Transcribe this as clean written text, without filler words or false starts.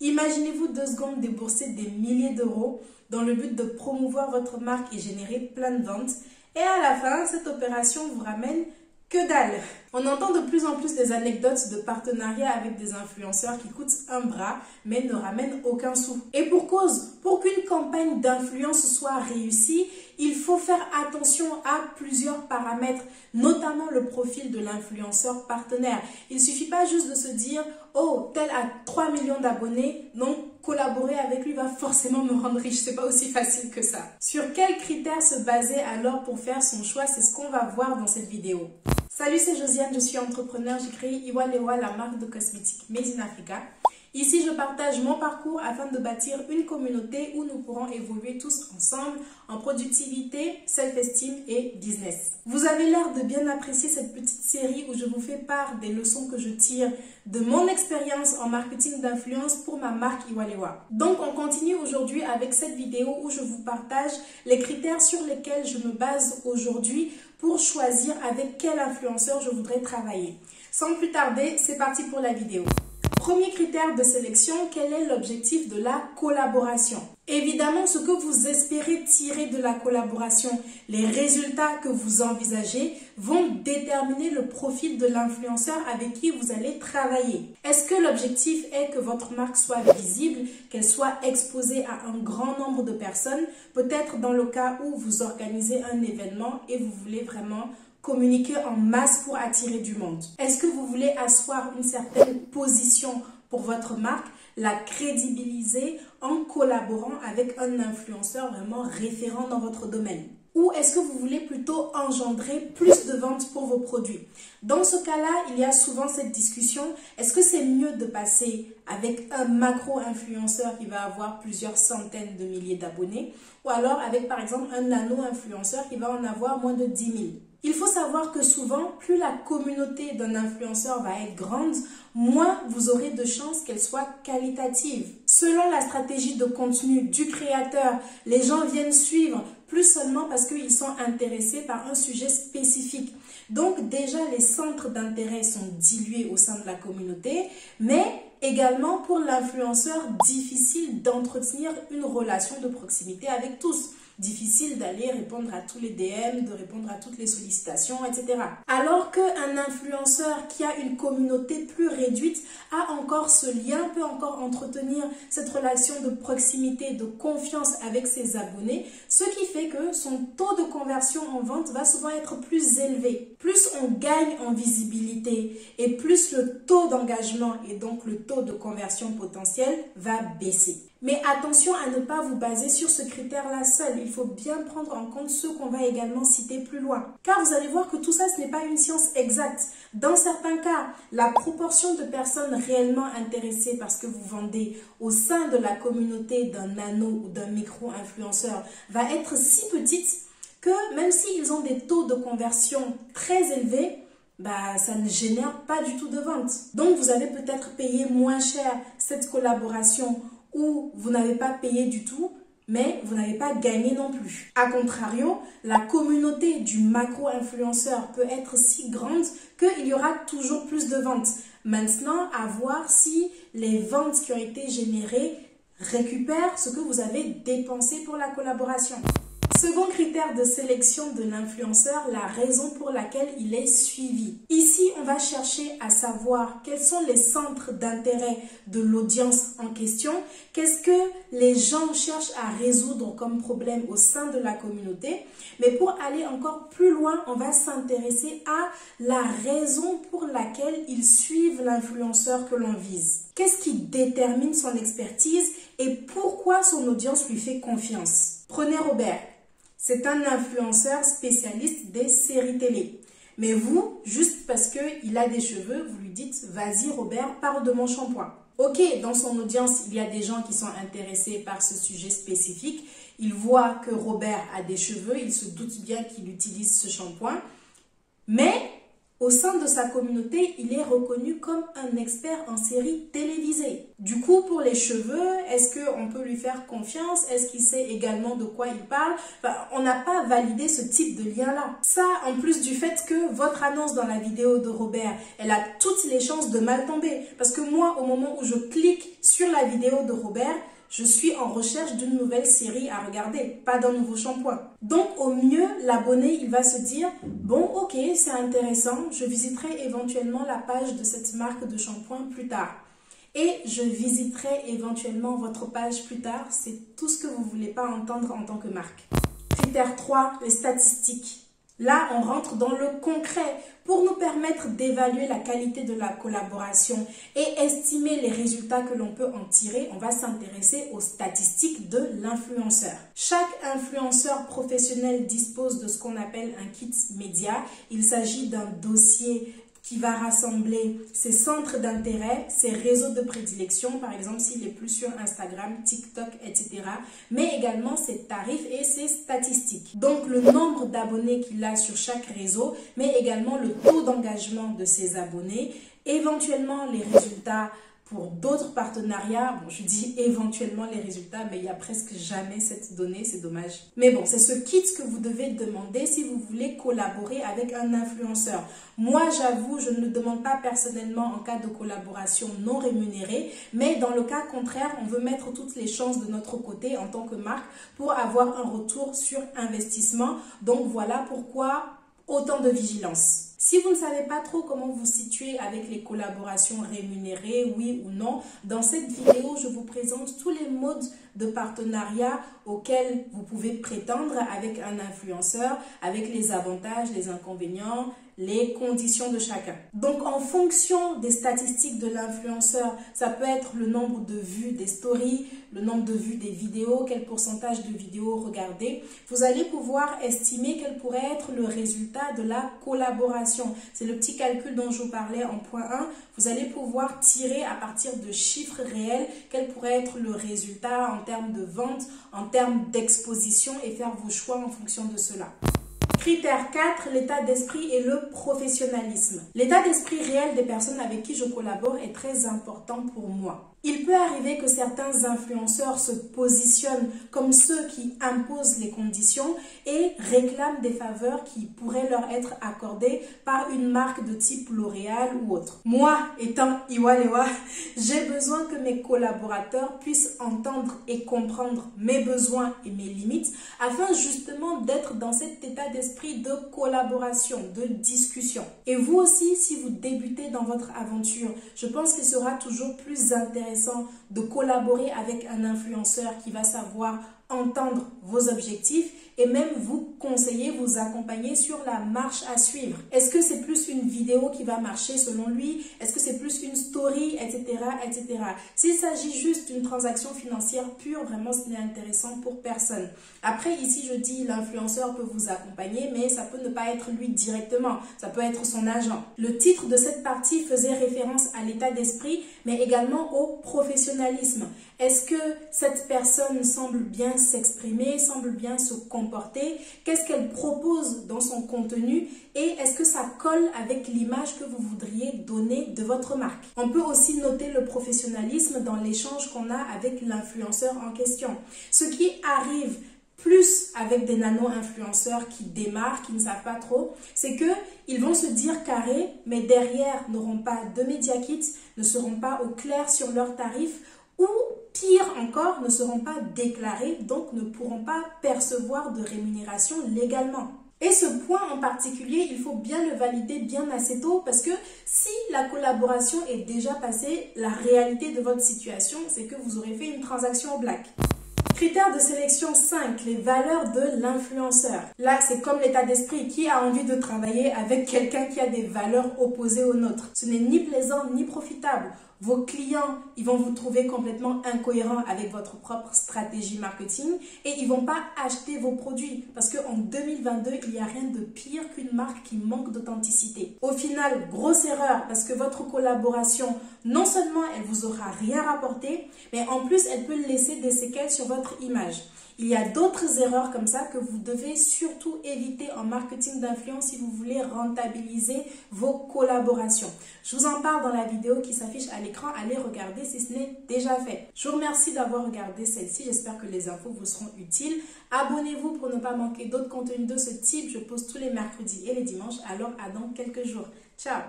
Imaginez-vous 2 secondes débourser des milliers d'euros dans le but de promouvoir votre marque et générer plein de ventes. Et à la fin, cette opération vous ramène que dalle. On entend de plus en plus des anecdotes de partenariats avec des influenceurs qui coûtent un bras mais ne ramènent aucun sou. Et pour cause, pour qu'une campagne d'influence soit réussie, il faut faire attention à plusieurs paramètres, notamment le profil de l'influenceur partenaire. Il ne suffit pas juste de se dire « Oh, tel a 3 millions d'abonnés, donc collaborer avec lui va forcément me rendre riche. » C'est pas aussi facile que ça. Sur quels critères se baser alors pour faire son choix? C'est ce qu'on va voir dans cette vidéo. Salut, c'est Josiane, je suis entrepreneur. J'ai créé Iwalewa, la marque de cosmétiques Made in Africa. Ici, je partage mon parcours afin de bâtir une communauté où nous pourrons évoluer tous ensemble en productivité, self-esteem et business. Vous avez l'air de bien apprécier cette petite série où je vous fais part des leçons que je tire de mon expérience en marketing d'influence pour ma marque Iwalewa. Donc, on continue aujourd'hui avec cette vidéo où je vous partage les critères sur lesquels je me base aujourd'hui pour choisir avec quel influenceur je voudrais travailler. Sans plus tarder, c'est parti pour la vidéo. Premier critère de sélection, quel est l'objectif de la collaboration? Évidemment, ce que vous espérez tirer de la collaboration, les résultats que vous envisagez vont déterminer le profil de l'influenceur avec qui vous allez travailler. Est-ce que l'objectif est que votre marque soit visible, qu'elle soit exposée à un grand nombre de personnes? Peut-être dans le cas où vous organisez un événement et vous voulez vraiment communiquer en masse pour attirer du monde. Est-ce que vous voulez asseoir une certaine position pour votre marque, la crédibiliser en collaborant avec un influenceur vraiment référent dans votre domaine? Ou est-ce que vous voulez plutôt engendrer plus de ventes pour vos produits? Dans ce cas-là, il y a souvent cette discussion. Est-ce que c'est mieux de passer avec un macro-influenceur qui va avoir plusieurs centaines de milliers d'abonnés ou alors avec par exemple un nano-influenceur qui va en avoir moins de 10 000? Il faut savoir que souvent, plus la communauté d'un influenceur va être grande, moins vous aurez de chances qu'elle soit qualitative. Selon la stratégie de contenu du créateur, les gens viennent suivre plus seulement parce qu'ils sont intéressés par un sujet spécifique. Donc déjà, les centres d'intérêt sont dilués au sein de la communauté, mais également pour l'influenceur, difficile d'entretenir une relation de proximité avec tous. Difficile d'aller répondre à tous les DM, de répondre à toutes les sollicitations, etc. Alors qu'un influenceur qui a une communauté plus réduite a encore ce lien, peut encore entretenir cette relation de proximité, de confiance avec ses abonnés, ce qui fait que son taux de conversion en vente va souvent être plus élevé. Plus on gagne en visibilité et plus le taux d'engagement et donc le taux de conversion potentiel va baisser. Mais attention à ne pas vous baser sur ce critère-là seul. Il faut bien prendre en compte ceux qu'on va également citer plus loin. Car vous allez voir que tout ça, ce n'est pas une science exacte. Dans certains cas, la proportion de personnes réellement intéressées par ce que vous vendez au sein de la communauté d'un nano ou d'un micro-influenceur va être si petite que même s'ils ont des taux de conversion très élevés, ça ne génère pas du tout de vente. Donc, vous avez peut-être payé moins cher cette collaboration où vous n'avez pas payé du tout, mais vous n'avez pas gagné non plus. A contrario, la communauté du macro-influenceur peut être si grande qu'il y aura toujours plus de ventes. Maintenant, à voir si les ventes qui ont été générées récupèrent ce que vous avez dépensé pour la collaboration. Second critère de sélection de l'influenceur, la raison pour laquelle il est suivi. Ici, on va chercher à savoir quels sont les centres d'intérêt de l'audience en question, qu'est-ce que les gens cherchent à résoudre comme problème au sein de la communauté. Mais pour aller encore plus loin, on va s'intéresser à la raison pour laquelle ils suivent l'influenceur que l'on vise. Qu'est-ce qui détermine son expertise et pourquoi son audience lui fait confiance? Prenez Robert. C'est un influenceur spécialiste des séries télé. Mais vous, juste parce qu'il a des cheveux, vous lui dites « Vas-y Robert, parle de mon shampoing ». Ok, dans son audience, il y a des gens qui sont intéressés par ce sujet spécifique. Ils voient que Robert a des cheveux, ils se doutent bien qu'il utilise ce shampoing. Mais Au sein de sa communauté, il est reconnu comme un expert en séries télévisées. Du coup, pour les cheveux, est-ce qu'on peut lui faire confiance? Est-ce qu'il sait également de quoi il parle? Enfin, on n'a pas validé ce type de lien-là. Ça, en plus du fait que votre annonce dans la vidéo de Robert, elle a toutes les chances de mal tomber. Parce que moi, au moment où je clique sur la vidéo de Robert, je suis en recherche d'une nouvelle série à regarder, pas d'un nouveau shampoing. Donc, au mieux, l'abonné, il va se dire, bon, ok, c'est intéressant, je visiterai éventuellement la page de cette marque de shampoing plus tard. Et je visiterai éventuellement votre page plus tard, c'est tout ce que vous ne voulez pas entendre en tant que marque. Critère 3, les statistiques. Là, on rentre dans le concret pour nous permettre d'évaluer la qualité de la collaboration et estimer les résultats que l'on peut en tirer. On va s'intéresser aux statistiques de l'influenceur. Chaque influenceur professionnel dispose de ce qu'on appelle un kit média. Il s'agit d'un dossier qui va rassembler ses centres d'intérêt, ses réseaux de prédilection, par exemple s'il est plus sur Instagram, TikTok, etc. Mais également ses tarifs et ses statistiques. Donc le nombre d'abonnés qu'il a sur chaque réseau, mais également le taux d'engagement de ses abonnés, éventuellement les résultats pour d'autres partenariats. Bon, je dis éventuellement les résultats, mais il n'y a presque jamais cette donnée, c'est dommage. Mais bon, c'est ce kit que vous devez demander si vous voulez collaborer avec un influenceur. Moi, j'avoue, je ne le demande pas personnellement en cas de collaboration non rémunérée, mais dans le cas contraire, on veut mettre toutes les chances de notre côté en tant que marque pour avoir un retour sur investissement. Donc voilà pourquoi autant de vigilance. Si vous ne savez pas trop comment vous situer avec les collaborations rémunérées, oui ou non, dans cette vidéo, je vous présente tous les modes de partenariat auxquels vous pouvez prétendre avec un influenceur, avec les avantages, les inconvénients, les conditions de chacun. Donc, en fonction des statistiques de l'influenceur, ça peut être le nombre de vues des stories, le nombre de vues des vidéos, quel pourcentage de vidéos regardées. Vous allez pouvoir estimer quel pourrait être le résultat de la collaboration. C'est le petit calcul dont je vous parlais en point 1. Vous allez pouvoir tirer à partir de chiffres réels quel pourrait être le résultat en termes de vente, en termes d'exposition et faire vos choix en fonction de cela. Critère 4, l'état d'esprit et le professionnalisme. L'état d'esprit réel des personnes avec qui je collabore est très important pour moi. Il peut arriver que certains influenceurs se positionnent comme ceux qui imposent les conditions et réclament des faveurs qui pourraient leur être accordées par une marque de type L'Oréal ou autre. Moi, étant Iwalewa, j'ai besoin que mes collaborateurs puissent entendre et comprendre mes besoins et mes limites afin justement d'être dans cet état d'esprit de collaboration, de discussion. Et vous aussi, si vous débutez dans votre aventure, je pense qu'il sera toujours plus intéressant de collaborer avec un influenceur qui va savoir entendre vos objectifs et même vous conseiller, vous accompagner sur la marche à suivre. Est-ce que c'est plus une vidéo qui va marcher selon lui? Est-ce que c'est plus une story, etc., etc. S'il s'agit juste d'une transaction financière pure, vraiment ce n'est intéressant pour personne. Après, ici je dis l'influenceur peut vous accompagner, mais ça peut ne pas être lui directement. Ça peut être son agent. Le titre de cette partie faisait référence à l'état d'esprit, mais également au professionnalisme. Est-ce que cette personne semble bien s'exprimer, semble bien se comporter? Qu'est-ce qu'elle propose dans son contenu? Et est-ce que ça colle avec l'image que vous voudriez donner de votre marque? On peut aussi noter le professionnalisme dans l'échange qu'on a avec l'influenceur en question. Ce qui arrive plus avec des nano-influenceurs qui démarrent, qui ne savent pas trop, c'est qu'ils vont se dire carré, mais derrière n'auront pas de média kit, ne seront pas au clair sur leurs tarifs, ou pire encore, ne seront pas déclarés, donc ne pourront pas percevoir de rémunération légalement. Et ce point en particulier, il faut bien le valider bien assez tôt parce que si la collaboration est déjà passée, la réalité de votre situation, c'est que vous aurez fait une transaction au black. Critère de sélection 5, les valeurs de l'influenceur. Là, c'est comme l'état d'esprit. Qui a envie de travailler avec quelqu'un qui a des valeurs opposées aux nôtres? Ce n'est ni plaisant ni profitable. Vos clients, ils vont vous trouver complètement incohérent avec votre propre stratégie marketing et ils ne vont pas acheter vos produits parce qu'en 2022, il n'y a rien de pire qu'une marque qui manque d'authenticité. Au final, grosse erreur parce que votre collaboration, non seulement elle vous aura rien rapporté, mais en plus, elle peut laisser des séquelles sur votre image. Il y a d'autres erreurs comme ça que vous devez surtout éviter en marketing d'influence si vous voulez rentabiliser vos collaborations. Je vous en parle dans la vidéo qui s'affiche à l'écran. Allez regarder si ce n'est déjà fait. Je vous remercie d'avoir regardé celle-ci. J'espère que les infos vous seront utiles. Abonnez-vous pour ne pas manquer d'autres contenus de ce type. Je poste tous les mercredis et les dimanches. Alors à dans quelques jours. Ciao!